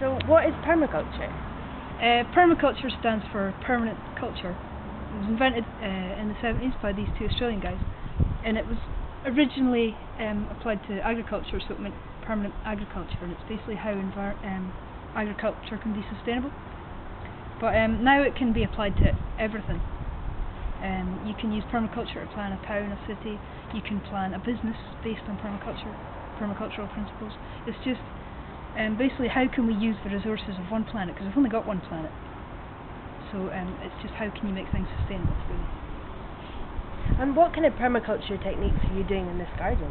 So what is permaculture? Permaculture stands for permanent culture. It was invented in the 70s by these two Australian guys, and it was originally applied to agriculture, so it meant permanent agriculture, and it's basically how agriculture can be sustainable. But now it can be applied to everything. You can use permaculture to plan a town, a city. You can plan a business based on permacultural principles. It's just basically how can we use the resources of one planet, because we've only got one planet. So it's just how can you make things sustainable, really. And what kind of permaculture techniques are you doing in this garden?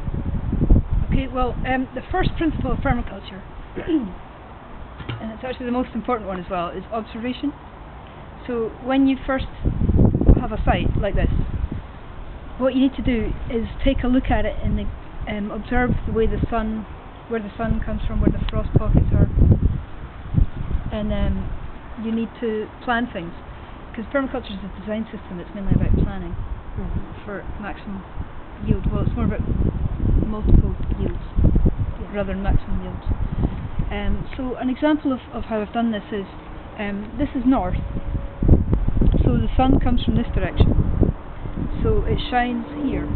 Okay, well, the first principle of permaculture, and it's actually the most important one as well, is observation. So when you first have a site like this, what you need to do is take a look at it and observe the way where the sun comes from, where the frost pockets are, and you need to plan things, because permaculture is a design system. It's mainly about planning for maximum yield. Well, it's more about multiple yields rather than maximum yields. So an example of how I've done this is north, so the sun comes from this direction, so it shines here.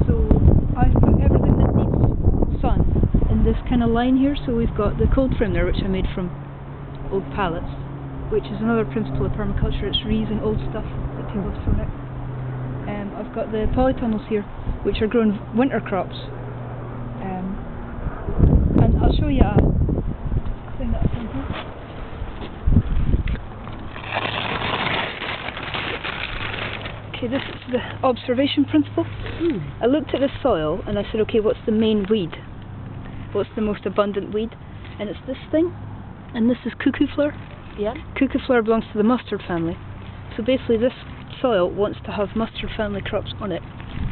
So I've put everything that needs sun in this kind of line here. So we've got the cold frame there, which I made from old pallets, which is another principle of permaculture. It's reusing old stuff that people have thrown out. I've got the polytunnels here, which are growing winter crops, and I'll show you a thing that I've done here. Okay, this is the observation principle. I looked at the soil and I said, okay, what's the main weed? What's the most abundant weed? And it's this thing, and this is cuckoo flower. Yeah. Cuckoo flower belongs to the mustard family. So basically this soil wants to have mustard family crops on it.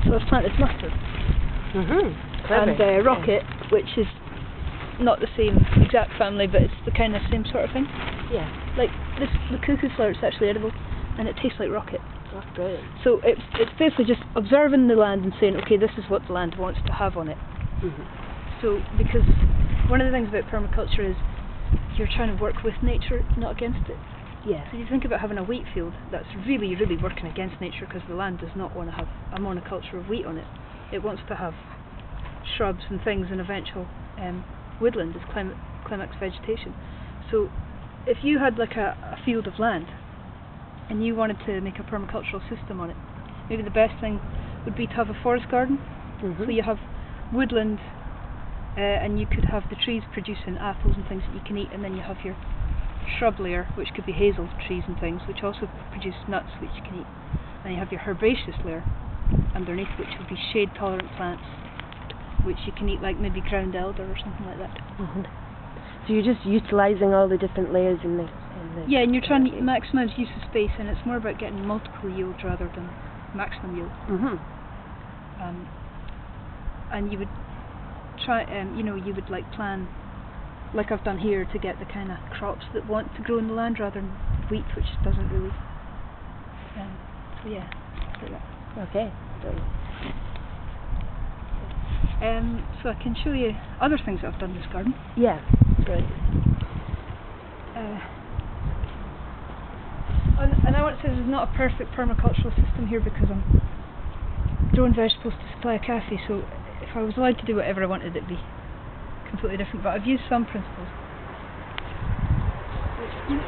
So I've planted mustard. And rocket, which is not the same exact family, but it's the kind of same sort of thing. Yeah. Like this, the cuckoo flower, it's actually edible, and it tastes like rocket. That's brilliant. So it's basically just observing the land and saying, okay, this is what the land wants to have on it. So, because one of the things about permaculture is you're trying to work with nature, not against it. Yeah. So you think about having a wheat field, that's really, really working against nature, because the land does not want to have a monoculture of wheat on it. It wants to have shrubs and things, and eventual woodland is climax vegetation. So if you had like a field of land and you wanted to make a permacultural system on it, maybe the best thing would be to have a forest garden. So you have woodland, and you could have the trees producing apples and things that you can eat, and then you have your shrub layer, which could be hazel trees and things, which also produce nuts which you can eat. And you have your herbaceous layer underneath, which would be shade tolerant plants which you can eat, like maybe ground elder or something like that. So you're just utilising all the different layers in the yeah, and you're trying to maximise use of space, and it's more about getting multiple yield rather than maximum yield. And you would try, you would like plan, like I've done here, to get the kind of crops that want to grow in the land rather than wheat, which doesn't really. So yeah, like that. Okay. So I can show you other things that I've done in this garden. Yeah, brilliant. And I want to say this is not a perfect permacultural system here, because I'm growing vegetables to supply a cafe, so if I was allowed to do whatever I wanted, it'd be completely different, but I've used some principles.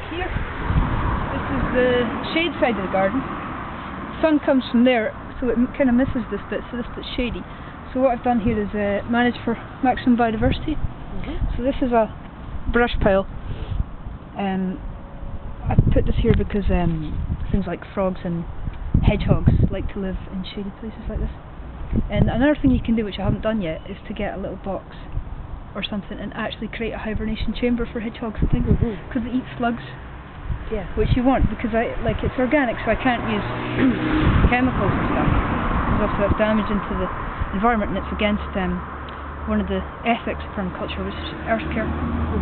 Here, this is the shade side of the garden. Sun comes from there, so it kind of misses this bit, so this bit's shady. So what I've done here is manage for maximum biodiversity. So this is a brush pile. I put this here because things like frogs and hedgehogs like to live in shady places like this. And another thing you can do, which I haven't done yet, is to get a little box or something and actually create a hibernation chamber for hedgehogs and things, because they eat slugs. Yeah. Which you want, because it's organic, so I can't use chemicals and stuff, because also that's damaging to the environment, and it's against one of the ethics of permaculture, which is earth care.